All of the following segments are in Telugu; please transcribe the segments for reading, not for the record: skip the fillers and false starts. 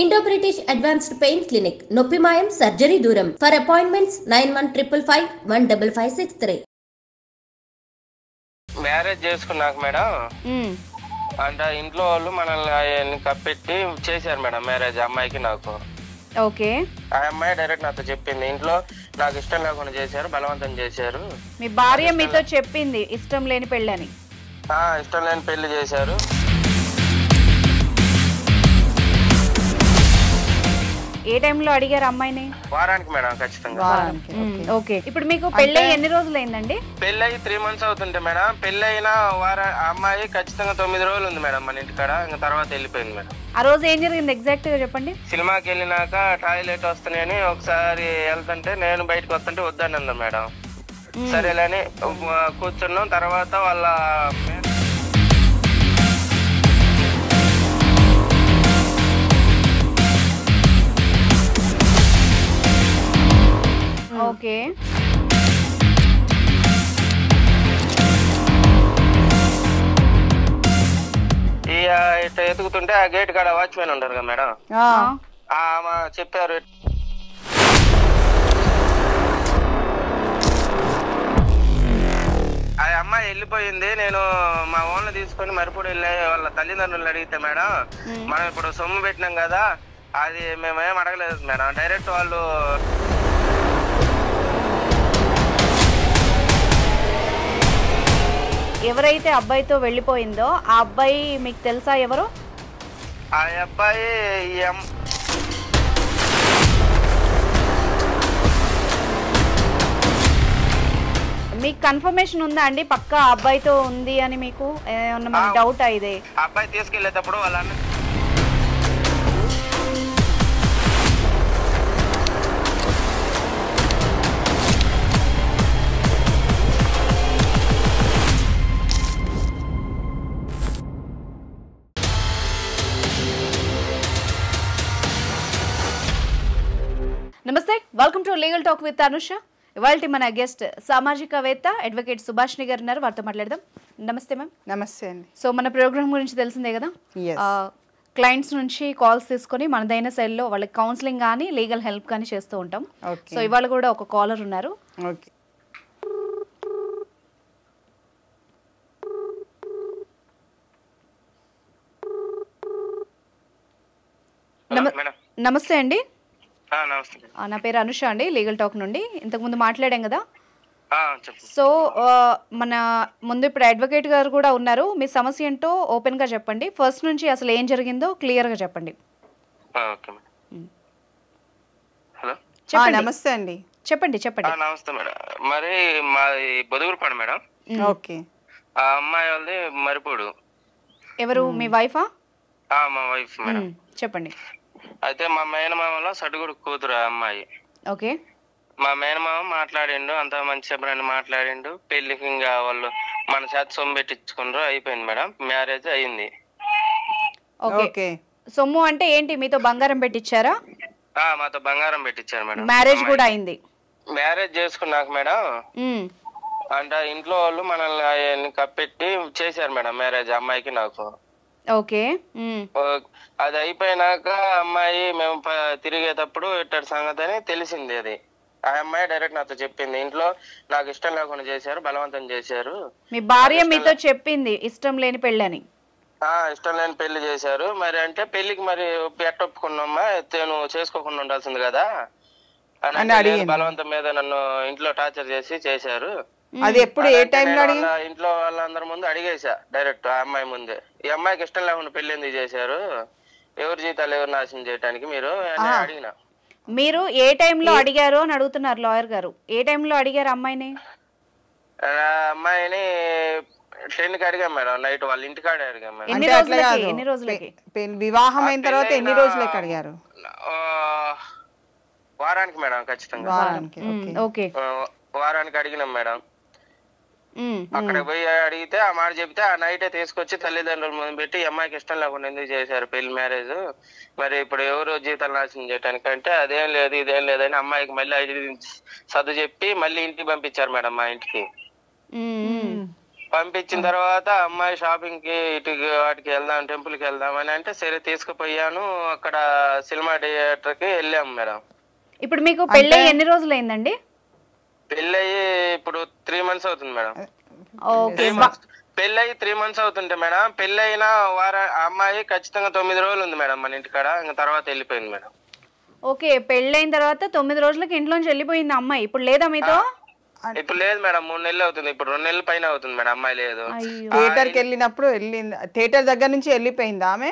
Indo British advanced pain clinic, నొప్పి మాయం, సర్జరీ దూరం. For appointments 9155556563. మ్యారేజ్ చేసుకున్నాక మేడం అంటే ఇంట్లో వాళ్ళు మనల్ని కప్పెట్టి చేశారు మేడం మ్యారేజ్ అమ్మాయికి నాకు. ఓకే. ఆ అమ్మాయి డైరెక్ట్ నాతో చెప్పింది, ఇంట్లో నాకు ఇష్టం లేకుండా చేశారు, బలవంతం చేశారు. మీ భార్య మీతో చెప్పింది ఇష్టం లేని పెళ్ళని? ఇష్టం లేని పెళ్లి చేశారు. ఏ టైంలో అడిగారు అమ్మాయిని? వారానికి మేడం, ఖచ్చితంగా. ఓకే. ఇప్పుడు మీకు పెళ్ళి ఎన్ని రోజులు అయిందండి? పెళ్ళి 3 months అవుతుంటే మేడం, పెళ్ళి అయిన అమ్మాయి ఖచ్చితంగా 9 రోజులు ఉంది మేడం మన ఇంటికాడ. ఇంకా తర్వాత వెళ్ళిపోయింది మేడం. ఆ రోజు ఏం జరిగింది ఎగ్జాక్ట్ గా చెప్పండి. సినిమాకి వెళ్ళినాక టాయిలెట్ వస్తున్నాయని ఒకసారి వెళ్తుంటే నేను బయటకు వస్తుంటే వద్దని అన్నారు మేడం. సరేలేని కూర్చున్నాం. తర్వాత వాళ్ళ ఓకే. ఇట్లా ఎతుకుతుంటే ఆ గేట్ కాడ వాచ్మెన్ ఉంటారు కదా మేడం, చెప్పారు ఆ అమ్మాయి వెళ్ళిపోయింది. నేను మా ఓన్లు తీసుకొని మరిపూడి వెళ్ళి వాళ్ళ తల్లిదండ్రులు అడిగితే మేడం, మనం ఇప్పుడు సొమ్ము పెట్టినాం కదా, అది మేమేం అడగలేదు మేడం. డైరెక్ట్ వాళ్ళు ఎవరైతే అబ్బాయితో వెళ్ళిపోయిందో ఆ అబ్బాయి మీకు తెలుసా ఎవరు? ఆ అబ్బాయి మీకు కన్ఫర్మేషన్ ఉందా అండి పక్కా అబ్బాయితో ఉంది అని? మీకు ఏమన్నా డౌట్ అయితే అబ్బాయి తీసుకెళ్లేటప్పుడు వాళ్ళ నమస్తే, welcome to legal talk with Anusha. ఇవాళ మన గెస్ట్ సామాజికవేత్త అడ్వకేట్ సుభాష్ని గారు ఉన్నారు, వారితో మాట్లాడదాం. నమస్తే మ్యామ్. నమస్తే అండి. సో మన ప్రోగ్రామ్ గురించి తెలిసిందే కదా, క్లయింట్స్ నుంచి కాల్స్ తీసుకొని మనదైన సెల్లో వాళ్ళకి కౌన్సిలింగ్ కానీ లీగల్ హెల్ప్ కానీ చేస్తూ ఉంటాం. సో ఇవాళ కూడా ఒక కాలర్ ఉన్నారు. నమస్తే అండి. నా పేరు అనుష అండి, లీగల్ టాక్ నుండి. ఇంతకుముందు మాట్లాడాం కదా. సో మన ముందు ఇప్పుడు అడ్వకేట్ గారు కూడా ఉన్నారు. మీ సమస్య ఏంటో ఓపెన్ గా చెప్పండి. ఫస్ట్ నుంచి అసలు ఏం జరిగిందో క్లియర్ గా చెప్పండి. నమస్తే అండి. చెప్పండి. నమస్తే మేడం. మరి మాది బొదుగురుపాడు మేడం. ఓకే. ఆ అమ్మాయి వాళ్ళది మరిపూడు. ఎవరు, మీ వైఫా? మా వైఫ్ మేడం. చెప్పండి. అయితే మా మేనమామలో సడుగుడు కూతురు అమ్మాయి. ఓకే. మా మేనమామ మాట్లాడిండు, అంత మంచి చెప్పని మాట్లాడిండు. పెళ్లికి ఇంకా వాళ్ళు మన చేత సొమ్ము పెట్టించుకున్నారు, అయిపోయింది మేడం. మ్యారేజ్ అయింది. ఓకే. సొమ్ము అంటే ఏంటి, మీతో బంగారం పెట్టించారా? మాతో బంగారం పెట్టించారు మేడం. మ్యారేజ్ కూడా అయింది? మ్యారేజ్ చేసుకున్నాక మేడం అంటే ఇంట్లో వాళ్ళు మనల్ని కప్పెట్టి చేశారు మేడం మ్యారేజ్ అమ్మాయికి నాకు. ఓకే. అది అయిపోయినాక అమ్మాయి మేము తిరిగేటప్పుడు ఇట్టడి సంగతి అని తెలిసింది. అది ఆ అమ్మాయి డైరెక్ట్ నాతో చెప్పింది, ఇంట్లో నాకు ఇష్టం లేకుండా చేశారు, బలవంతం చేశారు. మీ భార్య మీతో చెప్పింది ఇష్టం లేని పెళ్ళని? ఇష్టం లేని పెళ్లి చేశారు. మరి అంటే పెళ్లికి మరి ఎట్టొప్పుకున్నామ్మా, నువ్వు చేసుకోకుండా ఉండాల్సింది కదా అని బలవంతం మీద నన్ను ఇంట్లో టార్చర్ చేసి చేశారు. అది ఎప్పుడు, ఏ టైంలో? ఇంట్లో వాళ్ళందరి ముందు అడిగేసా డైరెక్ట్ ఆ అమ్మాయి ముందే, ఈ అమ్మాయికి ఇష్టం లేకుండా పెళ్లి ఎందుకు చేశారు, ఎవరి జీతాలు ఎవరు నాశనం చేయడానికి మీరు అని అడిగిన. మీరు ఏ టైంలో అడిగారు అని అడుగుతున్నారు లాయర్ గారు. ఏ టైంలో అడిగారు అమ్మాయిని? అమ్మాయిని 10కి అడిగాం మేడం, నైట్ వాళ్ళ ఇంటికాడ అడిగాం మేడం. ఎన్ని రోజులకి? వివాహం అయిన తర్వాత ఎన్ని రోజులకి అడిగారు? వారానికి మేడం, ఖచ్చితంగా వారానికి అడిగినాం మేడం. అక్కడ పోయి అడిగితే ఆ మాట చెప్తే ఆ నైటే తీసుకొచ్చి తల్లిదండ్రుల ముందు పెట్టి అమ్మాయికి ఇష్టం లేకుండా ఎందుకు చేశారు పెళ్లి మ్యారేజ్, మరి ఇప్పుడు ఎవరు జీతాలు నాశనం చేయడానికి అంటే అదేం లేదు ఇదేం లేదని అమ్మాయికి మళ్ళీ సర్దు చెప్పి మళ్ళీ ఇంటికి పంపించారు మేడం మా ఇంటికి. పంపించిన తర్వాత అమ్మాయి షాపింగ్ కి ఇటు వాటికి వెళ్దాం, టెంపుల్ కి వెళ్దాం అని అంటే సరే తీసుకుపోయాను. అక్కడ సినిమా థియేటర్ కి వెళ్ళాము మేడం. ఇప్పుడు మీకు పెళ్ళి ఎన్ని రోజులు అయిందండి? పెళ్ళయి ఇప్పుడు 3 months అవుతుంది మేడం. ఓకే. పెళ్ళయి 3 months అవుతుంటే మేడం, పెళ్ళైన అమ్మాయి ఖచ్చితంగా 9 రోజులు ఉంది మేడం మన ఇంటికాడ. ఇంకా తర్వాత వెళ్ళిపోయింది మేడం. ఓకే, పెళ్ళైన తర్వాత 9 రోజులకి ఇంట్లోంచి వెళ్ళిపోయింది అమ్మాయి. ఇప్పుడు లేదా మీతో? ఇప్పుడు లేదు మేడం, 3 నెలలు అవుతుంది. ఇప్పుడు 2 నెలల పైన అవుతుంది మేడం, అమ్మాయి లేదు. థియేటర్ కి వెళ్ళినప్పుడు వెళ్ళింది, థియేటర్ దగ్గర నుంచి వెళ్ళిపోయింది ఆమె.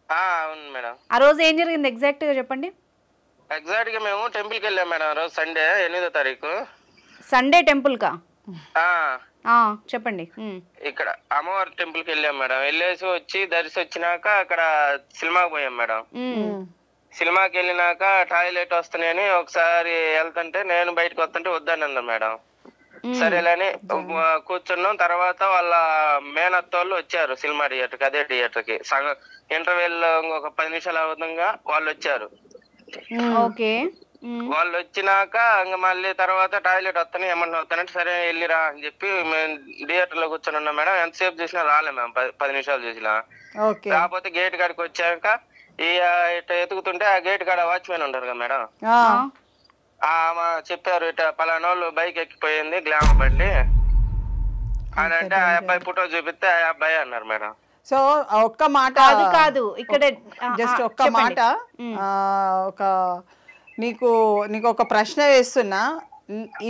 అవును మేడం. ఆ రోజు ఏం జరిగింది ఎగ్జాక్ట్ గా చెప్పండి. ఎగ్జాక్ట్ గా మేము టెంపుల్ కి వెళ్ళాం మేడం. రోజు సండే 8వ తారీఖు. సండే టెంపుల్ కా? చెప్పండి. ఇక్కడ అమ్మవారి టెంపుల్ కి వెళ్ళాం మేడం. వెళ్ళేసి వచ్చి దర్శి వచ్చినాక అక్కడ సినిమాకి పోయాం మేడం. సినిమాకి వెళ్ళినాక టాయిలెట్ వస్తున్నాయని ఒకసారి వెళ్తుంటే నేను బయటకు వస్తుంటే వద్దని అన్నా మేడం. సరేలేని కూర్చున్నాం. తర్వాత వాళ్ళ మేనత్తోళ్ళు వచ్చారు సినిమా థియేటర్ కి, అదే థియేటర్ కి. సగం ఇంటర్వెల్ ఒక 10 నిమిషాలు అవతంగా వాళ్ళు వచ్చారు. వాళ్ళు వచ్చినాక ఇంకా మళ్ళీ తర్వాత టాయిలెట్ వస్తాను ఏమన్నా వస్తానంటే సరే వెళ్ళిరా అని చెప్పి మేము థియేటర్ లో కూర్చొని ఉన్నాం మేడం. ఎంతసేపు చూసినా రాలే మేము, 10 నిమిషాలు చూసినా. కాకపోతే గేట్ కాడికి వచ్చాక ఇట్లా ఎతుకుతుంటే ఆ గేట్ కాడ వాచ్మెన్ ఉంటారు కదా మేడం, చెప్పారు ఇట్లా పలానా వాళ్ళు బైక్ ఎక్కిపోయింది గ్లామర్ బండి అని అంటే ఆ అబ్బాయి ఫోటో చూపిస్తే ఆ అబ్బాయి అన్నారు మేడం. సో ఒక్క మాట కాదు ఇక్కడ జస్ట్ ఒక్క మాట, ఒక నీకు ఒక ప్రశ్న వేస్తున్నా.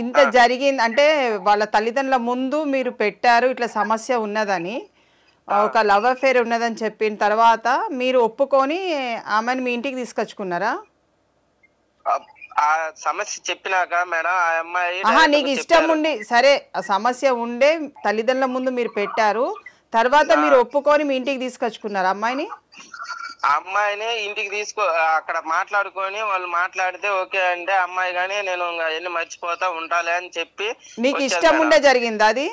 ఇంత జరిగింది అంటే వాళ్ళ తల్లిదండ్రుల ముందు మీరు పెట్టారు ఇట్లా సమస్య ఉన్నదని, ఒక లవ్ అఫేర్ ఉన్నదని చెప్పిన తర్వాత మీరు ఒప్పుకొని ఆమెను మీ ఇంటికి తీసుకొచ్చుకున్నారా? ఆ సమస్య చెప్పినాక మేడం ఆ అమ్మాయి నీకు ఇష్టం ఉండి సరే ఆ సమస్య ఉండే తల్లిదండ్రుల ముందు మీరు పెట్టారు, తర్వాత మీరు ఒప్పుకొని మీ ఇంటికి తీసుకొచ్చుకున్నారు అమ్మాయిని? అమ్మాయిని ఇంటికి అక్కడ మాట్లాడుకొని వాళ్ళు మాట్లాడితే ఓకే అంటే అమ్మాయి గానీ నేను వెళ్ళి మర్చిపోతా ఉంటాలే అని చెప్పి. నీకు ఇష్టం ఉండే జరిగింది అది?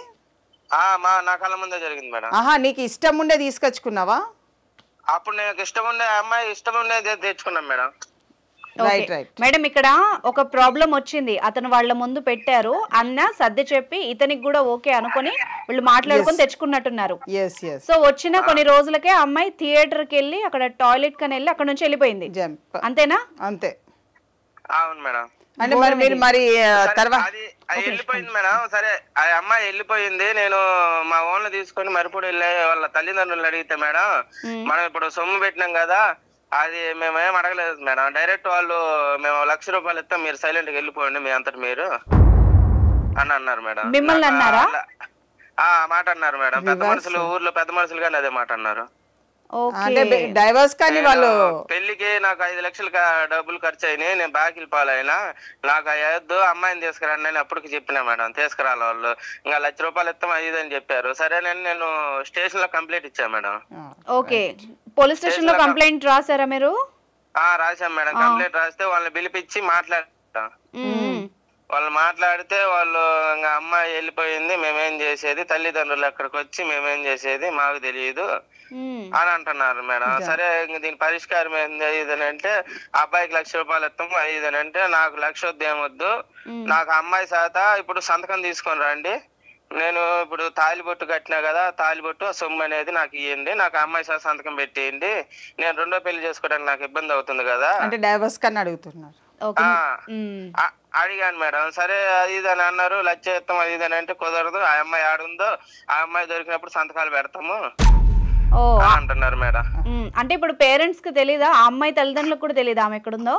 నా కళ్ళ ముందే జరిగింది మేడం. నీకు ఇష్టం ఉండే తీసుకొచ్చుకున్నావా? అప్పుడు నాకు ఇష్టం ఉండే అమ్మాయి ఇష్టం ఉండే తెచ్చుకున్నాం మేడం. మేడం ఇక్కడ ఒక ప్రాబ్లం వచ్చింది, అతను వాళ్ళ ముందు పెట్టారు అన్న సర్ది చెప్పి ఇతనికి కూడా ఓకే అనుకుని వీళ్ళు మాట్లాడుకొని తెచ్చుకున్నట్టున్నారు. సో వచ్చిన కొన్ని రోజులకే అమ్మాయి థియేటర్ కి వెళ్ళి అక్కడ టాయిలెట్ కని వెళ్ళి అక్కడ నుంచి వెళ్ళిపోయింది, అంతేనా? అంతే. అవును మేడం. అంటే మరి మీరు మరి తర్వాత వెళ్ళిపోయింది మేడం. సరే ఆ అమ్మాయి వెళ్ళిపోయింది. నేను మా ఓన్లు తీసుకొని మరిపూడి వెళ్ళే వాళ్ళ తల్లిదండ్రులు అడిగితే మేడం మనం ఇప్పుడు సొమ్ము పెట్టినాం కదా అది మేమేం అడగలేదు మేడం. డైరెక్ట్ వాళ్ళు మేము 1,00,000 రూపాయలు ఇస్తాం మీరు సైలెంట్ గా వెళ్ళిపోండి మీ అంతటి మీరు అని అన్నారు మేడం. మిమ్మల్ని అన్నారా? మాట అన్నారు మేడం. పెద్ద మనుషులు ఊర్లో పెద్ద మనుషులు కానీ అదే మాట అన్నారు. డైవర్స్ కానీ వాళ్ళు పెళ్లికి నాకు 5 లక్షలు డబ్బులు ఖర్చు అయినాయి, నేను బాకీలు పాలైనా నాకు అయ్యొద్దు అమ్మాయిని తీసుకురండి అని అప్పటికి చెప్పినా మేడం. తీసుకురాలి వాళ్ళు ఇంకా 1,00,000 రూపాయలు ఇస్తాం అది అని చెప్పారు. సరేనని నేను స్టేషన్ లో కంప్లైంట్ ఇచ్చా మేడం. ఓకే, పోలీస్ స్టేషన్ లో కంప్లైంట్ రాసారా మీరు? రాశాం మేడం. కంప్లైంట్ రాస్తే వాళ్ళని పిలిపించి మాట్లాడతా. వాళ్ళు మాట్లాడితే వాళ్ళు ఇంకా అమ్మాయి వెళ్ళిపోయింది మేమేం చేసేది, తల్లిదండ్రులు అక్కడికి వచ్చి మేమేం చేసేది మాకు తెలియదు అని అంటున్నారు మేడం. సరే ఇంక దీని పరిష్కారం ఏంది ఇదని అంటే అబ్బాయికి 1,00,000 రూపాయలు ఇస్తాం ఇదని అంటే నాకు 1,00,000 వద్దు ఏమొద్దు నాకు అమ్మాయి శాత ఇప్పుడు సంతకం తీసుకొని రండి, నేను ఇప్పుడు తాలిబొట్టు కట్టినా కదా తాలిబొట్టు సొమ్ము అనేది నాకు ఇవ్వండి, నాకు అమ్మాయి శాత సంతకం పెట్టేయండి, నేను రెండో పెళ్లి చేసుకోవడానికి నాకు ఇబ్బంది అవుతుంది కదా అంటే డైవర్స్ కన్నా అడుగుతున్నారు. అడిగాను మేడం. సరే అది ఇది అని అన్నారు. 1,00,000 ఇస్తాం అది ఇది అని అంటే కుదరదు, ఆ అమ్మాయి ఆడుందో ఆ అమ్మాయి దొరికినప్పుడు సంతకాలు పెడతాము అంటున్నారు మేడం. అంటే ఇప్పుడు పేరెంట్స్ కి తెలీదా? ఆ అమ్మాయి తల్లిదండ్రులకు కూడా తెలీదా ఆమె ఎక్కడుందో?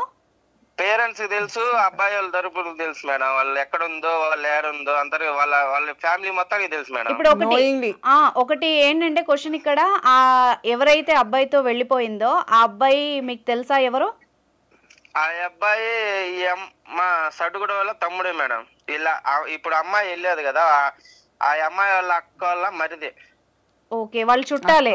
పేరెంట్స్ కి తెలుసు, అబ్బాయి వాళ్ళ తరపున తెలుసు మేడం. వాళ్ళు ఎక్కడుందో వాళ్ళు ఏడుందో అందరు వాళ్ళ ఫ్యామిలీ మొత్తానికి తెలుసు మేడం. ఇప్పుడు ఒకటి ఏంటంటే క్వశ్చన్ ఇక్కడ, ఆ ఎవరైతే అబ్బాయితో వెళ్ళిపోయిందో ఆ అబ్బాయి మీకు తెలుసా ఎవరు? ఆ అబ్బాయి మా సడుగుడ వాళ్ళ తమ్ముడే మేడం. ఇలా ఇప్పుడు అమ్మాయి వెళ్ళేది కదా ఆ అమ్మాయి వాళ్ళ అక్క వాళ్ళ మరిదే. ఓకే, వాళ్ళు చుట్టాలే?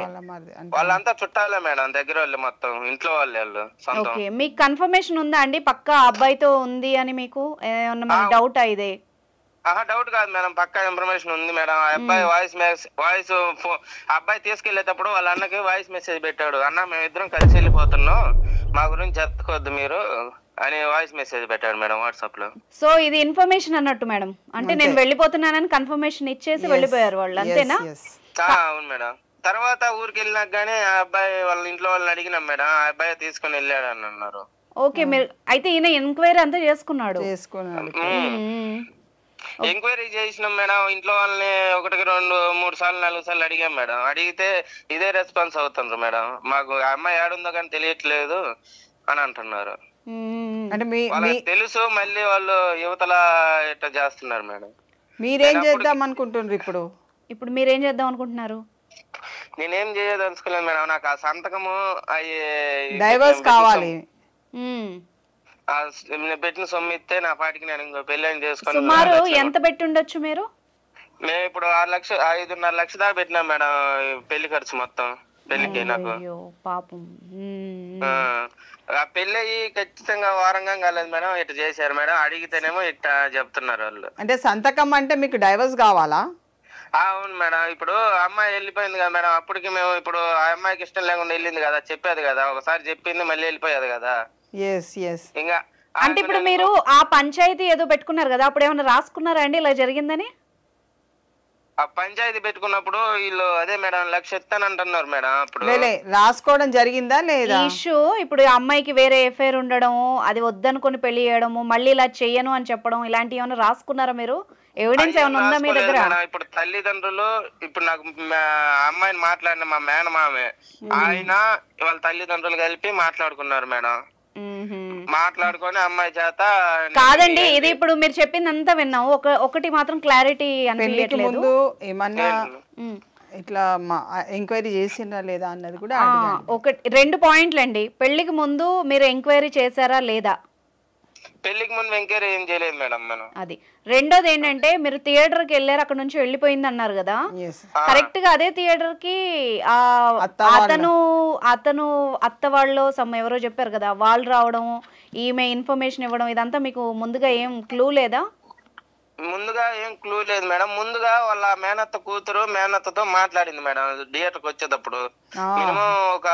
వాళ్ళంతా చుట్టాలే మేడం, దగ్గర వాళ్ళు మొత్తం ఇంట్లో వాళ్ళు సొంతం. ఓకే, మీకు కన్ఫర్మేషన్ ఉందా అండి పక్కా అబ్బాయితో ఉంది అని? మీకు ఏమన్నా డౌట్ అయితే? డౌట్ కాదు మేడం, పక్కా ఇన్ఫర్మేషన్ ఉంది మేడం. ఆ అబ్బాయి వాయిస్ అబ్బాయి తీసుకెళ్లేటప్పుడు వాళ్ళ అన్నకి వాయిస్ మెసేజ్ పెట్టాడు, అన్న మేమిద్దరం కలిసి వెళ్ళిపోతున్నాం మా గురించి చెప్పుకోవద్దు మీరు అని వాయిస్ మెసేజ్ పెట్టాడు మేడం వాట్సాప్ లో. సో ఇది ఇన్ఫర్మేషన్ అన్నట్టు మేడం, అంటే నేను వెళ్ళిపోతున్నానని కన్ఫర్మేషన్ ఇచ్చేసి వెళ్ళిపోయారు వాళ్ళు, అంతేనా? అవును మేడం. తర్వాత ఊరికి వెళ్ళినాక గానీ ఆ అబ్బాయి వాళ్ళ ఇంట్లో వాళ్ళని అడిగినాం మేడం, ఆ అబ్బాయి తీసుకుని వెళ్ళాడు అని అన్నారు. ఓకే, మీరు అయితే ఈయన ఎంక్వైరీ అంతా చేసుకున్నాడు. ఎంక్వైరీ చేసినాం మేడం, ఇంట్లో వాళ్ళని 1, 2, 3 సార్లు 4 సార్లు అడిగాం మేడం. అడిగితే ఇదే రెస్పాన్స్ అవుతుండ్రు మేడం, మాకు ఆ అమ్మాయి ఏడుందో కానీ తెలియట్లేదు అని అంటున్నారు. అంటే వాళ్ళకి తెలుసు, మళ్ళీ వాళ్ళు యువతల ఇట్లా చేస్తున్నారు మేడం. మీరేం చేద్దాం అనుకుంటున్నారు ఇప్పుడు? ఇప్పుడు మీరేం చేద్దాం అనుకుంటున్నారు? నేనేం చేయదలుచుకోలేదు మేడం, నాకు ఆ సంతకము డైవర్స్ కావాలి. పెట్టిన సొమ్ము ఇస్తే నా పాటికి నేను ఇంకో పెళ్ళని చేసుకుని. సుమారు ఎంత పెట్టి ఉండొచ్చు మీరు? మేము ఇప్పుడు 5.5 లక్షలు దాకా పెట్టినాం మేడం పెళ్లి ఖర్చు మొత్తం పెళ్లికి. నాకు పాపం ఆ పెళ్ళి ఖచ్చితంగా వారంగా కాలేదు మేడం, ఇట్లా చేశారు మేడం. అడిగితేనేమో ఇట్లా చెప్తున్నారు వాళ్ళు. అంటే సంతకం అంటే మీకు డైవర్స్ కావాలా? అవును మేడం. ఇప్పుడు అమ్మాయి వెళ్ళిపోయింది కదా మేడం, అప్పటికి మేము ఇప్పుడు ఆ అమ్మాయికి ఇష్టం లేకుండా వెళ్ళింది కదా, చెప్పేది కదా, ఒకసారి చెప్పింది మళ్ళీ వెళ్ళిపోయేది కదా. ఇంకా అంటే ఇప్పుడు మీరు ఆ పంచాయతీ ఏదో పెట్టుకున్నారు కదా, అప్పుడు ఏమైనా రాసుకున్నారా అండి ఇలా జరిగిందని? ఆ పంచాయతీ పెట్టుకున్నప్పుడు వీళ్ళు అదే మేడం 1 లక్ష ఇస్తానంటున్నారు మేడం. అప్పుడు రాసుకోవడం జరిగిందా లేదా? ఇష్యూ ఇప్పుడు అమ్మాయికి వేరే ఎఫ్ఐఆర్ ఉండడం, అది వద్దనుకొని పెళ్లి చేయడము, మళ్ళీ ఇలా చెయ్యను అని చెప్పడం, ఇలాంటివి ఏమైనా రాసుకున్నారా మీరు? ఎవిడెన్స్ ఏమైనా ఉందా మీ దగ్గర? ఇప్పుడు తల్లిదండ్రులు ఇప్పుడు నాకు అమ్మాయిని మాట్లాడిన మా మేనమామే ఆయన వాళ్ళ తల్లిదండ్రులు కలిపి మాట్లాడుకున్నారు మేడం. మాట్లాడుకొని అమ్మాయి చేత కాదండి, ఇది ఇప్పుడు మీరు చెప్పింది అంతా విన్నాం, ఒకటి మాత్రం క్లారిటీ అనిపించట్లేదు. ఏమన్నా ఇట్లా ఎంక్వైరీ చేసిందా లేదా అన్నది కూడా 2 పాయింట్లు అండి. పెళ్లికి ముందు మీరు ఎంక్వైరీ చేశారా లేదా? పెళ్లికి ముందు ఎంక్వైరీ ఏం చేయలేదు మేడం మనం. అది రెండోది ఏంటంటే మీరు థియేటర్ కి వెళ్ళారు, అక్కడ నుంచి వెళ్ళిపోయింది అన్నారు కదా, కరెక్ట్ గా అదే థియేటర్ కి అతను అత్త వాళ్ళు ఎవరో చెప్పారు కదా, వాళ్ళు రావడం, ఈమె ఇన్ఫర్మేషన్ ఇవ్వడం, ఇదంతా మీకు ముందుగా ఏం క్లూ లేదా? ముందుగా ఏం క్లూ లేదు మేడం. ముందుగా వాళ్ళ మేనత్త కూతురు మేనత్తతో మాట్లాడింది మేడం థియేటర్ కి వచ్చేటప్పుడు. మినిమం ఒక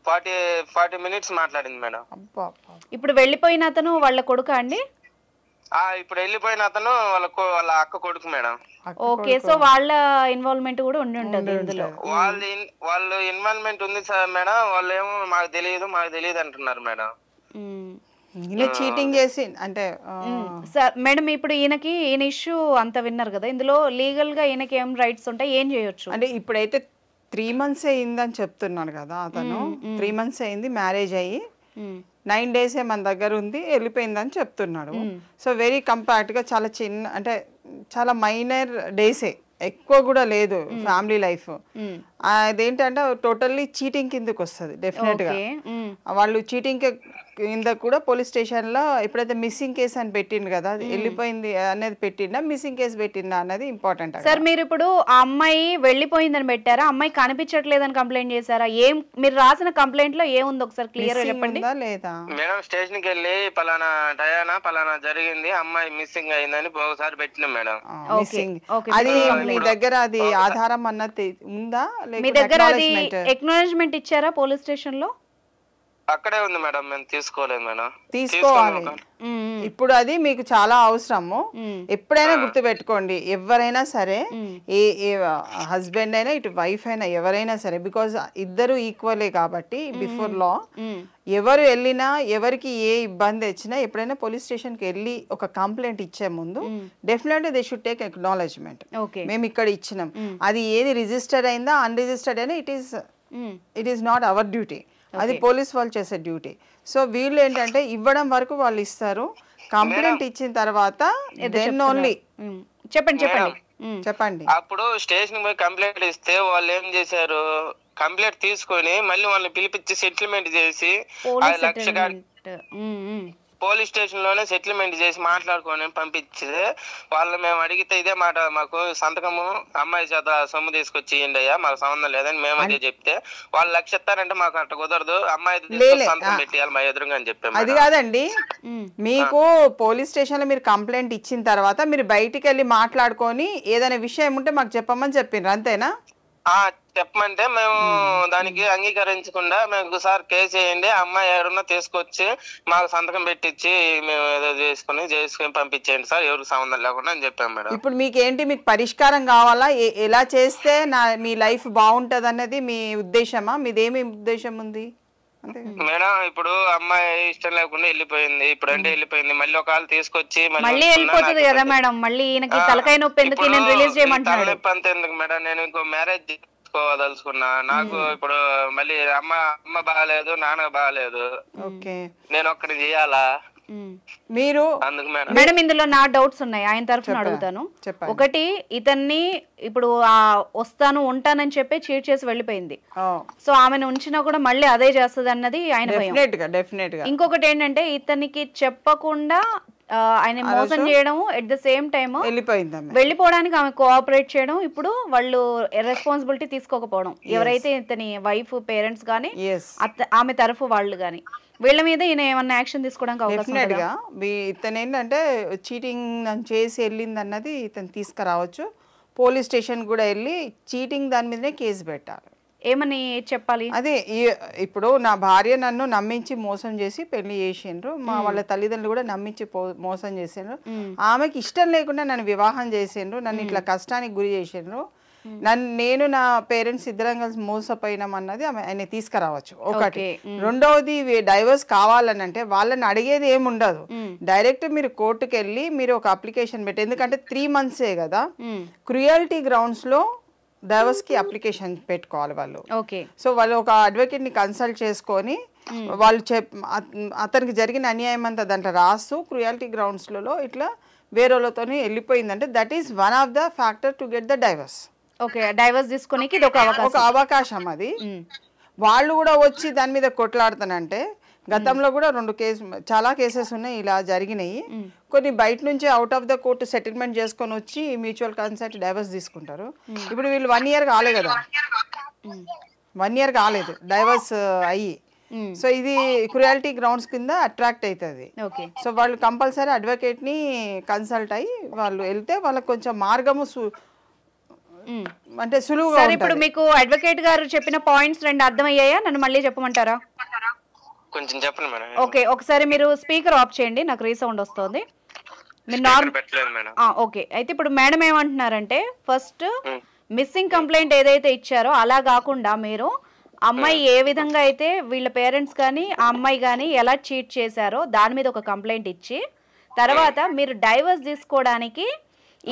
40 మినిట్స్ మాట్లాడింది మేడం. ఇప్పుడు వెళ్ళిపోయిన అతను వాళ్ళ కొడుకా అండి? ఇప్పుడు వెళ్ళిపోయిన అతను వాళ్ళ అక్క కొడుకు మేడం. ఓకే, సో వాళ్ళ ఇన్వాల్వ్మెంట్ కూడా ఉండి ఉంటది ఇందులో. వాళ్ళు ఇన్వాల్వ్మెంట్ ఉంది సార్ మేడం. వాళ్ళు ఏమో మాకు తెలియదు అంటున్నారు మేడం. చీటింగ్ చేసి అంటే సార్ మేడం, ఇప్పుడు ఈయన ఇష్యూ అంత విన్నారు కదా, ఇందులో లీగల్ గా ఈయనకి ఏం రైట్స్ ఉంటాయి, ఏం చేయొచ్చు? అంటే ఇప్పుడైతే 3 months అయిందని చెప్తున్నాడు కదా అతను. 3 months అయింది మ్యారేజ్ అయ్యి, 9 days మన దగ్గర ఉంది, వెళ్ళిపోయిందని చెప్తున్నాడు. సో వెరీ కంపాక్ట్ గా చాలా చిన్న, అంటే చాలా మైనర్ డేసే, ఎక్కువ కూడా లేదు ఫ్యామిలీ లైఫ్. అదేంటంటే టోటల్లీ చీటింగ్ కిందకి వస్తుంది డెఫినెట్ గా. వాళ్ళు చీటింగ్ కింద కూడా పోలీస్ స్టేషన్ లో ఎప్పుడైతే మిస్సింగ్ కేసు అని పెట్టిండు కదా, వెళ్ళిపోయింది అనేది పెట్టిండా, మిస్సింగ్ కేసు పెట్టిండా అన్నది ఇంపార్టెంట్. సార్ మీరు ఇప్పుడు ఆ అమ్మాయి వెళ్ళిపోయిందని పెట్టారా, అమ్మాయి కనిపించట్లేదని కంప్లైంట్ చేశారా? మీరు రాసిన కంప్లైంట్ లో ఏముంది ఒకసారి క్లియర్ గా చెప్పండి. లేదా మేడం స్టేషన్ కి వెళ్ళి పలానా టయానా పలానా జరిగింది, అమ్మాయి మిస్సింగ్ అయిందని ఒకసారి పెట్టినాం మేడం. అది మీ దగ్గర అది ఆధారం అన్నది ఉందా? మీ దగ్గర అది ఎక్నాలెడ్జ్మెంట్ ఇచ్చారా పోలీస్ స్టేషన్ లో? అక్కడే ఉంది మేడం, మేము తీసుకోలేదు మేడం. తీసుకోవాలి. ఇప్పుడు అది మీకు చాలా అవసరము. ఎప్పుడైనా గుర్తు పెట్టుకోండి, ఎవరైనా సరే, ఏ హస్బెండ్ అయినా ఇటు వైఫ్ అయినా ఎవరైనా సరే, బికాజ్ ఇద్దరు ఈక్వలే కాబట్టి బిఫోర్ లా. ఎవరు వెళ్ళినా ఎవరికి ఏ ఇబ్బంది వచ్చినా ఎప్పుడైనా పోలీస్ స్టేషన్ కి వెళ్ళి ఒక కంప్లైంట్ ఇచ్చే ముందు definitely they should take acknowledgement. మేము ఇక్కడ ఇచ్చినాం, అది ఏది రిజిస్టర్డ్ అయిందా అన్రిజిస్టర్డ్ అయినా it is not our duty, అది పోలీస్ వాళ్ళు చేసే డ్యూటీ. సో వీళ్ళు ఏంటంటే ఇవ్వడం వరకు వాళ్ళు ఇస్తారు, కంప్లైంట్ ఇచ్చిన తర్వాత దెన్ ఓన్లీ చెప్పండి. అప్పుడు స్టేషన్ పోయి కంప్లైంట్ ఇస్తే వాళ్ళు ఏం చేశారు, కంప్లైంట్ తీసుకొని మళ్ళీ వాళ్ళని పిలిపించి సెటిల్మెంట్ చేసి 5 లక్షలు పోలీస్ స్టేషన్ లోనే సెటిల్మెంట్ చేసి మాట్లాడుకొని పంపించితే వాళ్ళు మేము అడిగితే ఇదే మాట, మాకు సంతకము అమ్మాయి చేత సొమ్ము తీసుకొచ్చి ఇయ్యండి అయ్యా, మాకు సంబంధం లేదని మేము అదే చెప్తే వాళ్ళు 1 లక్ష ఇస్తారంటే మాకు అట్లా కుదరదు, అమ్మాయి సంతకం పెట్టేయాలి మా ఎదురుగా అని చెప్పాము. అది కాదండి, మీకు పోలీస్ స్టేషన్ లో మీరు కంప్లైంట్ ఇచ్చిన తర్వాత మీరు బయటికి వెళ్ళి మాట్లాడుకొని ఏదైనా విషయం ఉంటే మాకు చెప్పమని చెప్పిండ్రు, అంతేనా? చెప్పమంటే మేము దానికి అంగీకరించకుండా మేము సార్ కేసు వేయండి, అమ్మాయి ఎవరన్నా తీసుకొచ్చి మాకు సంతకం పెట్టించి మేము ఏదో చేసుకుని పంపించేయండి సార్, ఎవరికి సంబంధం లేకుండా అని చెప్పాం మేడం. ఇప్పుడు మీకు పరిష్కారం కావాలా? ఎలా చేస్తే మీ లైఫ్ బాగుంటది అన్నది మీ ఉద్దేశమా? మీదేమి ఉద్దేశం ఉంది? మేడం ఇప్పుడు అమ్మాయి ఇష్టం లేకుండా వెళ్ళిపోయింది, ఇప్పుడు అంటే వెళ్ళిపోయింది, మళ్ళీ ఒకవేళ తీసుకొచ్చి మళ్ళీ వెళ్ళిపోతుంది కదా మేడం, మళ్ళీ ఈయనకి తలకాయ నొప్పి ఎందుకు, నేను రిలీజ్ చేయమంటున్నాడు. తలనొప్పి అంత ఎందుకు మేడం, నేను ఇంకో మ్యారేజ్ చేసుకోదలుచుకున్నా, నాకు ఇప్పుడు మళ్ళీ అమ్మ బాగాలేదు, నాన్న బాగాలేదు, నేను ఒక్కడి చేయాలా మీరు మేడం? ఇందులో నా డౌట్స్ ఉన్నాయి, ఆయన తరఫున అడుగుతాను. ఒకటి, ఇతన్ని ఇప్పుడు వస్తాను ఉంటానని చెప్పి చీట్ చేసి వెళ్ళిపోయింది, సో ఆమెను ఉంచినా కూడా మళ్ళీ అదే చేస్తుంది అన్నది ఆయన భయం. ఇంకొకటి ఏంటంటే ఇతనికి చెప్పకుండా ఆయన మోసం చేయడం, ఎట్ ద సేమ్ టైమ్ వెళ్ళిపోవడానికి ఆమె కోఆపరేట్ చేయడం, ఇప్పుడు వాళ్ళు రెస్పాన్సిబిలిటీ తీసుకోకపోవడం, ఎవరైతే ఇతని వైఫ్ పేరెంట్స్ గానీ ఆమె తరఫు వాళ్ళు గానీ, వీళ్ళ మీద ఈయన ఏమన్నా యాక్షన్ తీసుకోవడానికి అవకాశం ఉందా? ఇతను ఏంటంటే చీటింగ్ చేసి వెళ్ళింది అన్నది ఇతను తీసుకురావచ్చు, పోలీస్ స్టేషన్ కూడా వెళ్ళి చీటింగ్ దాని మీదనే కేసు పెట్టాలి. ఏమని చెప్పాలి? అదే ఇప్పుడు నా భార్య నన్ను నమ్మించి మోసం చేసి పెళ్లి చేసిండ్రు, మా వాళ్ళ తల్లిదండ్రులు కూడా నమ్మించి మోసం చేసిండ్రు, ఆమెకి ఇష్టం లేకుండా నన్ను వివాహం చేసిండ్రు, నన్ను ఇట్లా కష్టానికి గురి చేసిండ్రు, నేను నా పేరెంట్స్ ఇద్దరం కలిసి మోసపోయినాం అన్నది ఆయన తీసుకురావచ్చు ఒకటి. రెండవది డైవర్స్ కావాలని అంటే వాళ్ళని అడిగేది ఏముండదు, డైరెక్ట్ మీరు కోర్టుకు వెళ్ళి మీరు ఒక అప్లికేషన్ పెట్టి, ఎందుకంటే 3 months కదా, క్రుయాలిటీ గ్రౌండ్స్ లో డైవర్స్ కి అప్లికేషన్ పెట్టుకోవాలి వాళ్ళు. సో వాళ్ళు ఒక అడ్వకేట్ ని కన్సల్ట్ చేసుకొని వాళ్ళు అతనికి జరిగిన అన్యాయం అంతా దాంట్లో రాస్తూ క్రుయాలిటీ గ్రౌండ్స్ లలో ఇట్లా వేరేలతో వెళ్ళిపోయిందంటే that is one of the factor to get the divorce. Divorce తీసుకోనికి ఇది ఒక అవకాశం. అది వాళ్ళు కూడా వచ్చి దాని మీద కొట్లాడుతానంటే గతంలో కూడా చాలా కేసెస్ ఉన్నాయి ఇలా జరిగినాయి. కొన్ని బయట నుంచి out of the court settlement చేసుకొని వచ్చి మ్యూచువల్ కన్సెంట్ డైవర్స్ తీసుకుంటారు. ఇప్పుడు వీళ్ళు 1 year కాలే కదా, 1 year కాలేదు డైవర్స్ అయ్యి. సో ఇది క్రుయాలిటీ గ్రౌండ్స్ కింద అట్రాక్ట్ అవుతుంది. సో వాళ్ళు కంపల్సరీ అడ్వకేట్ ని కన్సల్ట్ అయ్యి వాళ్ళు వెళ్తే వాళ్ళకి కొంచెం మార్గము అంటే సులువుగా. ఇప్పుడు మీకు అడ్వకేట్ గారు చెప్పిన పాయింట్స్ 2 అర్థమయ్యాయా? నన్ను మళ్ళీ చెప్పమంటారా? కొంచెం చెప్పండి మేడం. ఓకే, ఒకసారి మీరు స్పీకర్ ఆఫ్ చేయండి, నాకు రీసౌండ్ వస్తుంది. ఓకే, అయితే ఇప్పుడు మేడం ఏమంటున్నారంటే ఫస్ట్ మిస్సింగ్ కంప్లైంట్ ఏదైతే ఇచ్చారో అలా కాకుండా మీరు అమ్మాయి ఏ విధంగా అయితే వీళ్ళ పేరెంట్స్ కానీ ఆ అమ్మాయి కానీ ఎలా చీట్ చేశారో దాని మీద ఒక కంప్లైంట్ ఇచ్చి తర్వాత మీరు డైవర్స్ తీసుకోవడానికి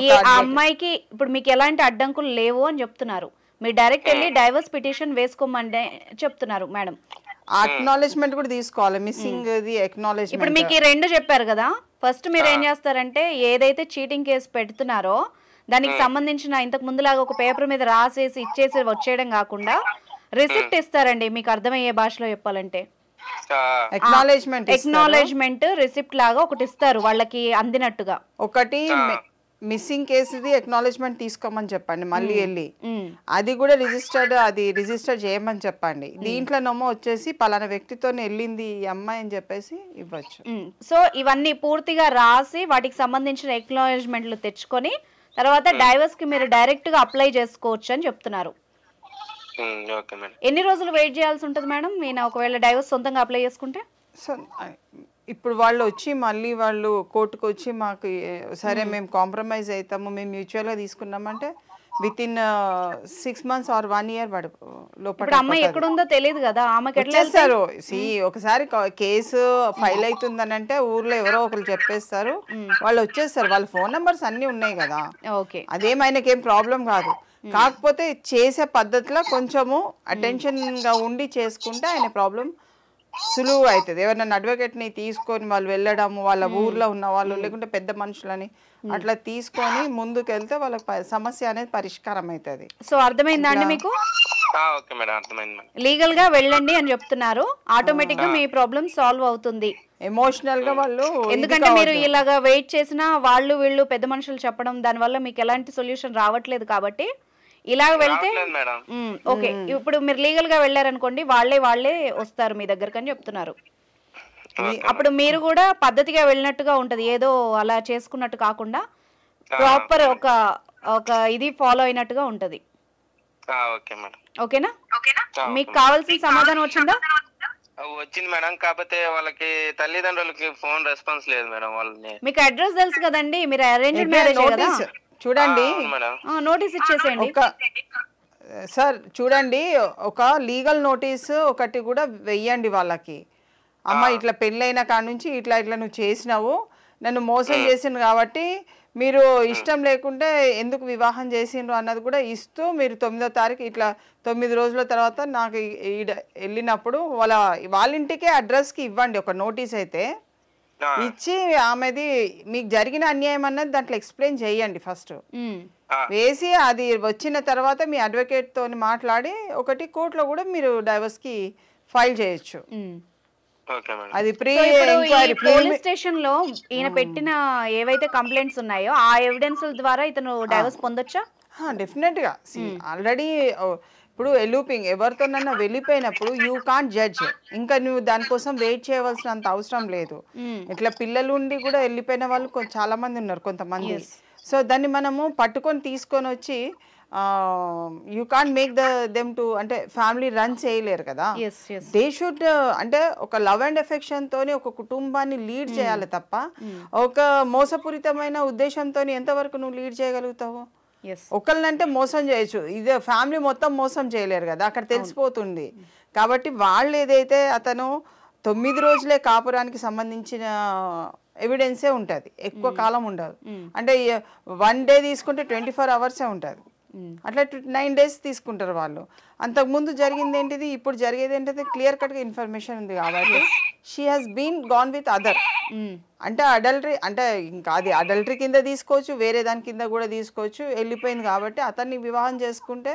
ఈ అమ్మాయికి ఇప్పుడు మీకు ఎలాంటి అడ్డంకులు లేవు అని చెప్తున్నారు, మీరు డైరెక్ట్ వెళ్ళి డైవర్స్ పిటిషన్ వేసుకోమని చెప్తున్నారు మేడం. అక్నాలెడ్జ్మెంట్ కూడా తీసుకోవాలి, మిస్సింగ్ ది అక్నాలెడ్జ్మెంట్. ఇప్పుడు మీకు ఈ 2 చెప్పారు కదా, ఫస్ట్ మీరు ఏం చేస్తారంటే ఏదైతే చీటింగ్ కేసు పెడుతున్నారో దానికి సంబంధించిన ఇంతకు ముందులాగా ఒక పేపర్ మీద రాసేసి ఇచ్చేసి వచ్చేయడం కాకుండా రిసిప్ట్ ఇస్తారండి, మీకు అర్థమయ్యే భాషలో చెప్పాలంటే అక్నాలెడ్జ్మెంట్ రిసిప్ట్ లాగా ఒకటి ఇస్తారు వాళ్ళకి అందినట్టుగా. ఒకటి మిస్సింగ్ కేసుది అక్నాలెడ్జ్మెంట్ తీసుకోమని చెప్పండి, మళ్ళీ వెళ్ళి అది కూడా రిజిస్టర్ చేయమని చెప్పండి. దీంట్లోనేమో వచ్చేసి పలానా వ్యక్తితో వెళ్ళింది ఈ అమ్మాయి అని చెప్పేసి ఇవ్వచ్చు. సో ఇవన్నీ పూర్తిగా రాసి వాటికి సంబంధించిన అక్నాలెడ్జ్మెంట్లు తెచ్చుకొని తర్వాత డైవర్స్ కి మీరు డైరెక్ట్ గా అప్లై చేసుకోవచ్చు అని చెప్తున్నారు. ఎన్ని రోజులు వెయిట్ చేయాల్సి ఉంటుంది మేడం నేను ఒకవేళ డైవర్స్ సొంతంగా అప్లై చేసుకుంటే? ఇప్పుడు వాళ్ళు వచ్చి మళ్ళీ వాళ్ళు కోర్టుకు వచ్చి మాకు సరే మేము కాంప్రమైజ్ అవుతాము, మేము మ్యూచువల్గా తీసుకున్నామంటే వితిన్ 6 months or 1 year లోపల. అమ్మాయి ఎక్కడుందో తెలియదు కదా, ఆమెకి ఎట్లా చేస్తారు? ఒకసారి కేసు ఫైల్ అవుతుందని అంటే ఊర్లో ఎవరో ఒకరు చెప్పేస్తారు, వాళ్ళు వచ్చేస్తారు, వాళ్ళ ఫోన్ నెంబర్స్ అన్ని ఉన్నాయి కదా, అదేమైనాకి ఏం ప్రాబ్లం కాదు. కాకపోతే చేసే పద్ధతిలో కొంచెము అటెన్షన్ గా ఉండి చేసుకుంటే ఆయన ప్రాబ్లం సులువు అవుతుంది. ఎవరైనా అడ్వకేట్ ని తీసుకొని వాళ్ళు వెళ్ళడము, వాళ్ళ ఊర్లో ఉన్న వాళ్ళు లేకుంటే పెద్ద మనుషులని అట్లా తీసుకొని ముందుకు వెళ్తే వాళ్ళకి సమస్య అనేది పరిష్కారం అవుతుంది. సో అర్థమైందా అండి మీకు? లీగల్ గా వెళ్ళండి అని చెప్తున్నారు, ఆటోమేటిక్ గా మీ ప్రాబ్లం సాల్వ్ అవుతుంది. ఎమోషనల్ గా వాళ్ళు, ఎందుకంటే మీరు ఇలాగా వెయిట్ చేసినా వాళ్ళు వీళ్ళు పెద్ద మనుషులు చెప్పడం దాని వల్ల మీకు ఎలాంటి సొల్యూషన్ రావట్లేదు కాబట్టి ఇలా వెళ్తే ఓకే. ఇప్పుడు మీరు లీగల్ గా వెళ్ళారనుకోండి వాళ్ళే వస్తారు మీ దగ్గరకు అని చెప్తున్నారు. అప్పుడు మీరు కూడా పద్ధతిగా వెళ్ళినట్టుగా ఉంటది, ఏదో అలా చేసుకున్నట్టు కాకుండా ప్రాపర్ ఒక ఇది ఫాలో అయినట్టుగా ఉంటది. Okay madam. ఓకేనా? మీకు కావాల్సిన సమాధానం వచ్చిందా? వచ్చింది మేడం. కాకపోతే వాళ్ళకి తల్లిదండ్రులకి ఫోన్ రెస్పాన్స్ లేదు మేడం. వాళ్ళని మీకు అడ్రస్ తెలుసు కదండి, మీరు అరేంజ్డ్ మ్యారేజ్ కదా. చూడండి, నోటీస్ ఇచ్చేసేయండి సార్. చూడండి, ఒక లీగల్ నోటీస్ ఒకటి కూడా వెయ్యండి వాళ్ళకి. అమ్మ ఇట్లా పెళ్ళైన కాడ నుంచి ఇట్లా నువ్వు చేసినావు, నన్ను మోసం చేసిండు కాబట్టి మీరు ఇష్టం లేకుంటే ఎందుకు వివాహం చేసిండ్రు అన్నది కూడా ఇస్తూ, మీరు 9వ తారీఖు ఇట్లా 9 రోజుల తర్వాత నాకు వెళ్ళినప్పుడు వాళ్ళ ఇంటికే అడ్రస్కి ఇవ్వండి ఒక నోటీస్ అయితే ఇచ్చి, ఆమెది మీకు జరిగిన అన్యాయం అన్నది దాంట్లో ఎక్స్ప్లెయిన్ చేయండి ఫస్ట్ వేసి. అది వచ్చిన తర్వాత మీ అడ్వకేట్ తోని మాట్లాడి ఒకటి కోర్టులో కూడా మీరు డైవర్స్ కి ఫైల్ చేయొచ్చు. అది పోలీస్ స్టేషన్ లో ఈయన పెట్టిన ఏవైతే కంప్లైంట్స్ ఉన్నాయో ఆ ఎవిడెన్స్ ద్వారా ఇతను డైవర్స్ పొందొచ్చా? డెఫినెట్ గా. ఆల్రెడీ ఇప్పుడు ఎలూపింగ్ ఎవరితోనన్నా వెళ్ళిపోయినప్పుడు యూ కాంట్ జడ్జ్. ఇంకా నువ్వు దానికోసం వెయిట్ చేయవలసినంత అవసరం లేదు. ఇట్లా పిల్లలు ఉండి కూడా వెళ్ళిపోయిన వాళ్ళు చాలా మంది ఉన్నారు కొంతమంది. సో దాన్ని మనము పట్టుకొని తీసుకొని వచ్చి you can't make them to అంటే ఫ్యామిలీ రన్ చేయలేరు కదా. దే షుడ్ అంటే ఒక లవ్ అండ్ ఎఫెక్షన్ తోని ఒక కుటుంబాన్ని లీడ్ చేయాలి తప్ప ఒక మోసపూరితమైన ఉద్దేశంతో ఎంతవరకు నువ్వు లీడ్ చేయగలుగుతావు? ఒకళ్ళంటే మోసం చేయొచ్చు, ఇదే ఫ్యామిలీ మొత్తం మోసం చేయలేరు కదా, అక్కడ తెలిసిపోతుంది. కాబట్టి వాళ్ళు ఏదైతే అతను 9 రోజులే కాపురానికి సంబంధించిన ఎవిడెన్సే ఉంటుంది, ఎక్కువ కాలం ఉండదు. అంటే 1 డే తీసుకుంటే 24 అవర్సే ఉంటుంది. అట్లా 9 డేస్ తీసుకుంటారు వాళ్ళు. అంతకుముందు జరిగింది ఏంటిది, ఇప్పుడు జరిగేది ఏంటిది క్లియర్ కట్గా ఇన్ఫర్మేషన్ ఉంది కాబట్టి she has been gone with other. అంటే అడల్టరీ అంటే ఇంకా అది అడల్టరీ కింద తీసుకోవచ్చు, వేరే దాని కింద కూడా తీసుకోవచ్చు. వెళ్ళిపోయింది కాబట్టి అతన్ని వివాహం చేసుకుంటే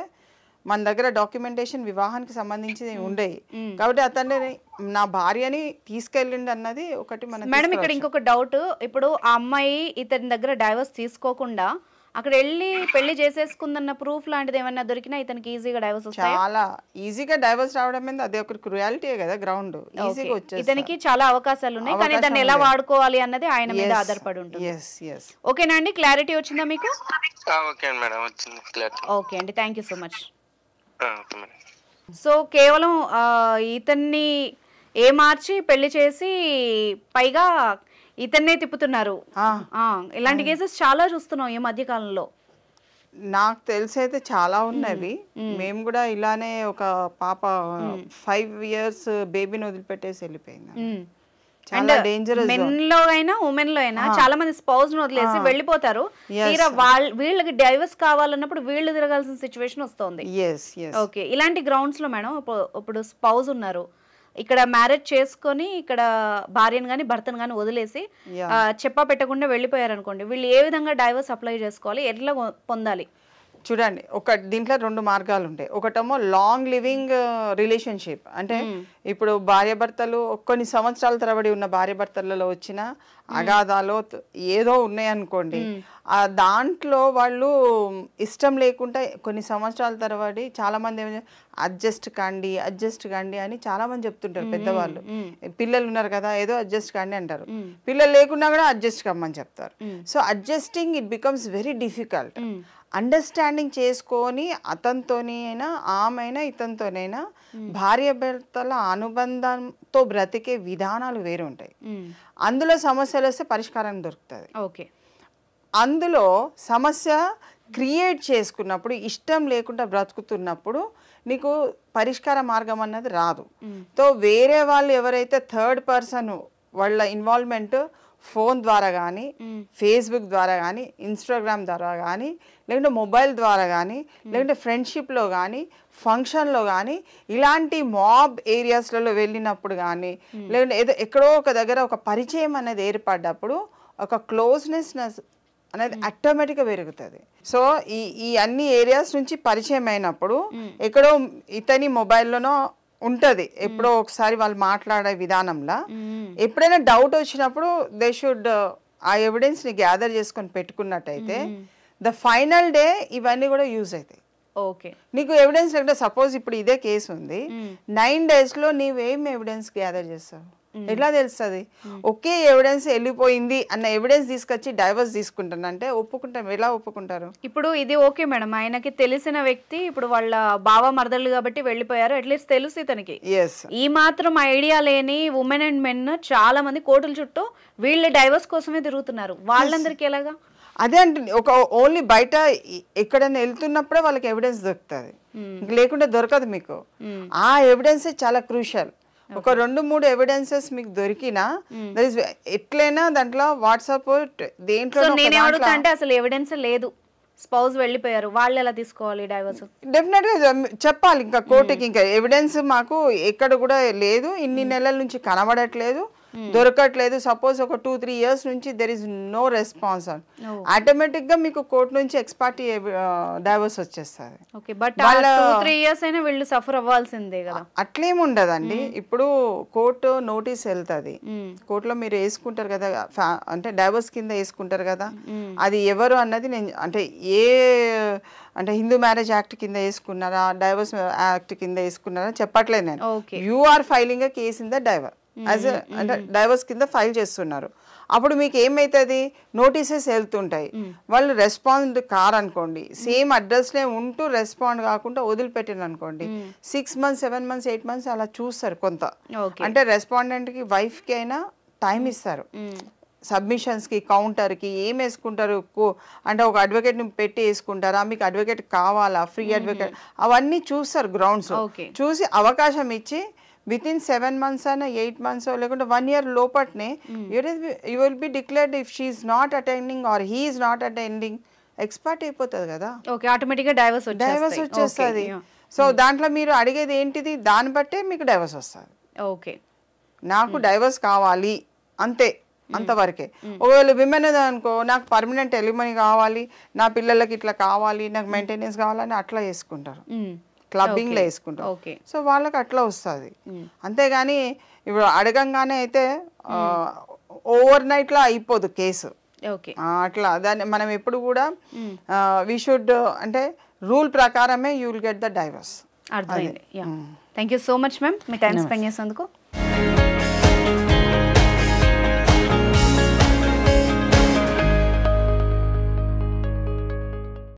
మన దగ్గర డాక్యుమెంటేషన్ వివాహానికి సంబంధించి ఉండేవి కాబట్టి అతన్ని నా భార్యని తీసుకెళ్ళిండి అన్నది ఒకటి. మేడం ఇక్కడ ఇంకొక డౌట్, ఇప్పుడు ఆ అమ్మాయి ఇతని దగ్గర డైవర్స్ తీసుకోకుండా అక్కడ వెళ్ళి పెళ్లి చేసేసుకుందన్న ప్రూఫ్ లాంటిది ఏమైనా దొరికినా ఇతనికి ఈజీగా డైవర్స్ వస్తాయి? చాలా ఈజీగా డైవర్స్ రావడం మీద అది ఒక క్రుయాలిటీ కదా, గ్రౌండ్ ఈజీగా వచ్చేది. ఇతనికి చాలా అవకాశాలు ఉన్నాయి, కానీ దాన్ని ఎలా వాడుకోవాలి అన్నది ఆయన మీద ఆధారపడి ఉంటుంది. ఓకేనా అండి, క్లారిటీ వచ్చిందా మీకు? ఓకే అండి, thank you so much. So కేవలం ఇతన్ని మార్చి పెళ్లి చేసి పైగా ఇతన్నే తిప్పుతున్నారు. ఇలాంటి కేసెస్ చాలా చూస్తున్నాం ఈ మధ్య కాలంలో. నాకు తెలిసి అయితే చాలా ఉన్నవి. మేము కూడా ఇలానే ఒక పాప 5 years బేబీని వదిలిపెట్టేసి వెళ్ళిపోయింది. చాలా డేంజరస్. మెన్ లో అయినా ఉమెన్ లో అయినా చాలా మంది స్పౌస్ ను వదిలేసి వెళ్ళిపోతారు. తీరా వీళ్ళకి డైవర్స్ కావాలన్నప్పుడు వీళ్ళు తిరగాల్సిన సిచ్యువేషన్ వస్తుంది. ఓకే, ఇలాంటి గ్రౌండ్స్ లో మేడం ఇప్పుడు స్పౌస్ ఉన్నారు, ఇక్కడ మ్యారేజ్ చేసుకొని ఇక్కడ భార్యను కానీ భర్తను కానీ వదిలేసి చెప్పా పెట్టకుండా వెళ్ళిపోయారు అనుకోండి, వీళ్ళు ఏ విధంగా డైవర్స్ అప్లై చేసుకోవాలి, ఎట్లా పొందాలి? చూడండి, దీంట్లో 2 మార్గాలు ఉంటాయి. ఒకటేమో లాంగ్ లివింగ్ రిలేషన్షిప్, అంటే ఇప్పుడు భార్యాభర్తలు కొన్ని సంవత్సరాల తరబడి ఉన్న భార్యాభర్తలలో వచ్చిన అగాధాలు ఏదో ఉన్నాయనుకోండి, దాంట్లో వాళ్ళు ఇష్టం లేకుండా కొన్ని సంవత్సరాల తరబడి చాలా మంది అడ్జస్ట్ కండి అని చాలా మంది చెప్తుంటారు పెద్దవాళ్ళు. పిల్లలు ఉన్నారు కదా ఏదో అడ్జస్ట్ కండి అంటారు, పిల్లలు లేకున్నా కూడా అడ్జస్ట్ కమ్మని చెప్తారు. So adjusting it becomes very difficult. Understanding చేసుకొని అతనితోని అయినా ఆమెైనా ఇతనితోనైనా భార్యాభర్తల అనుబంధంతో బ్రతికే విధానాలు వేరు ఉంటాయి. అందులో సమస్యలు వస్తే పరిష్కారం దొరుకుతుంది. ఓకే, అందులో సమస్య క్రియేట్ చేసుకున్నప్పుడు ఇష్టం లేకుండా బ్రతుకుతున్నప్పుడు నీకు పరిష్కార మార్గం అన్నది రాదు. సో వేరే వాళ్ళు ఎవరైతే థర్డ్ పర్సన్ వాళ్ళ ఇన్వాల్వ్మెంట్ ఫోన్ ద్వారా కానీ, ఫేస్బుక్ ద్వారా కానీ, ఇన్స్టాగ్రామ్ ద్వారా కానీ, లేకుంటే మొబైల్ ద్వారా కానీ, లేకుంటే ఫ్రెండ్షిప్లో కానీ, ఫంక్షన్లో కానీ, ఇలాంటి మాబ్ ఏరియాస్లలో వెళ్ళినప్పుడు కానీ, లేకుంటే ఏదో ఎక్కడో ఒక దగ్గర ఒక పరిచయం అనేది ఏర్పడ్డప్పుడు ఒక క్లోజ్నెస్ అనేది ఆటోమేటిక్గా పెరుగుతుంది. సో ఈ అన్ని ఏరియాస్ నుంచి పరిచయం అయినప్పుడు ఎక్కడో ఇతని మొబైల్లోనో ఉంటుంది, ఎప్పుడో ఒకసారి వాళ్ళు మాట్లాడే విధానంలో ఎప్పుడైనా డౌట్ వచ్చినప్పుడు దే షుడ్ ఆ ఎవిడెన్స్ని గ్యాదర్ చేసుకొని పెట్టుకున్నట్టయితే ద ఫైనల్ డే ఇవన్నీ కూడా యూజ్ అవుతాయి. ఓకే, నీకు ఎవిడెన్స్ లేకుంటే సపోజ్ ఇప్పుడు ఇదే కేసు ఉంది, 9 daysలో నీవేం ఎవిడెన్స్ గ్యాదర్ చేస్తావు? ఎట్లా తెలుస్తుంది? ఒకే ఎవిడెన్స్ వెళ్ళిపోయింది అన్న ఎవిడెన్స్ తీసుకొచ్చి డైవర్స్ తీసుకుంటాను అంటే ఒప్పుకుంటాం, ఎలా ఒప్పుకుంటారు? ఇప్పుడు ఇది ఓకే మేడం, ఆయనకి తెలిసిన వ్యక్తి ఇప్పుడు వాళ్ళ బావ మరదళ్ళు కాబట్టి వెళ్ళిపోయారు, అట్లీస్ట్ తెలుసు ఇతనికి. ఈ మాత్రం ఐడియా లేని ఉమెన్ అండ్ మెన్ చాలా మంది కోర్టుల చుట్టూ వీళ్ళ డైవర్స్ కోసమే తిరుగుతున్నారు. వాళ్ళందరికీ ఎలాగా? అదే అంటే ఒక ఓన్లీ బయట ఎక్కడైనా వెళ్తున్నప్పుడే వాళ్ళకి ఎవిడెన్స్ దొరుకుతుంది, లేకుంటే దొరకదు మీకు. ఆ ఎవిడెన్స్ చాలా క్రూషియల్. ఒక 2-3 ఎవిడెన్సెస్ మీకు దొరికినా ఎట్లయినా దాంట్లో వాట్సాప్ దేంట్లో అంటే అసలు ఎవిడెన్స్ లేదు, స్పౌస్ వెళ్ళిపోయారు, వాళ్ళు ఎలా తీసుకోవాలి డైవర్స్? డెఫినెట్ గా చెప్పాలి ఇంకా కోర్టుకి, ఇంకా ఎవిడెన్స్ మాకు ఎక్కడ కూడా లేదు, ఇన్ని నెలల నుంచి కనబడట్లేదు, దొరకట్లేదు. సపోజ్ ఒక 2-3 years నుంచి దెర్ ఇస్ నో రెస్పాన్స్ అని ఆటోమేటిక్ గా మీకు కోర్టు నుంచి ఎక్స్పార్టీ డైవర్స్ వచ్చేస్తుంది. అట్లేం ఉండదండి. ఇప్పుడు కోర్టు నోటీస్ వెళ్తుంది, కోర్టులో మీరు వేసుకుంటారు కదా, అంటే డైవర్స్ కింద వేసుకుంటారు కదా, అది ఎవరు అన్నది నేను అంటే అంటే హిందూ మ్యారేజ్ యాక్ట్ కింద వేసుకున్నారా, డైవర్స్ యాక్ట్ కింద వేసుకున్నారా చెప్పట్లేదు నేను. You are filing a case in the divorce as అంటే డైవర్స్ కింద ఫైల్ చేస్తున్నారు. అప్పుడు మీకు ఏమవుతుంది, నోటీసెస్ వెళ్తుంటాయి, వాళ్ళు రెస్పాండ్ కారనుకోండి, సేమ్ అడ్రస్లే ఉంటూ రెస్పాండ్ కాకుండా వదిలిపెట్టిన అనుకోండి, 6 months 7 months 8 months అలా చూస్తారు కొంత. అంటే రెస్పాండెంట్కి వైఫ్కి అయినా టైం ఇస్తారు, సబ్మిషన్స్కి కౌంటర్కి ఏం వేసుకుంటారు, అంటే ఒక అడ్వకేట్ని పెట్టి వేసుకుంటారా, మీకు అడ్వకేట్ కావాలా, ఫ్రీ అడ్వకేట్, అవన్నీ చూస్తారు గ్రౌండ్స్. చూసి అవకాశం ఇచ్చి వితిన్ 7 months అయినా 8 months లేకుంటే 1 year లోపట్నే you will be declared if she is not attending or he is not attending, ex parte అయిపోతుంది కదా, డైవర్స్ వచ్చేస్తుంది. సో దాంట్లో మీరు అడిగేది ఏంటిది, దాన్ని బట్టే మీకు డైవర్స్ వస్తుంది. ఓకే, నాకు డైవర్స్ కావాలి అంతే, అంతవరకే. ఒకవేళ విమెన్ అనుకో, నాకు పర్మనెంట్ ఎలిమనీ కావాలి, నా పిల్లలకి ఇట్లా కావాలి, నాకు మెయింటెనెన్స్ కావాలని అట్లా వేసుకుంటారు, క్లబ్బింగ్ లో వేసుకుంటారు. సో వాళ్ళకి అట్లా వస్తుంది. అంతేగాని ఇప్పుడు అడగంగానే అయితే ఓవర్ నైట్ లో అయిపోదు కేసు. అట్లా దాన్ని మనం ఎప్పుడు కూడా వి షుడ్ అంటే రూల్ ప్రకారమే you will get the divorce. అర్థమైంది. Thank you so much ma'am, మీ టైం స్పెండ్ చేసేందుకు.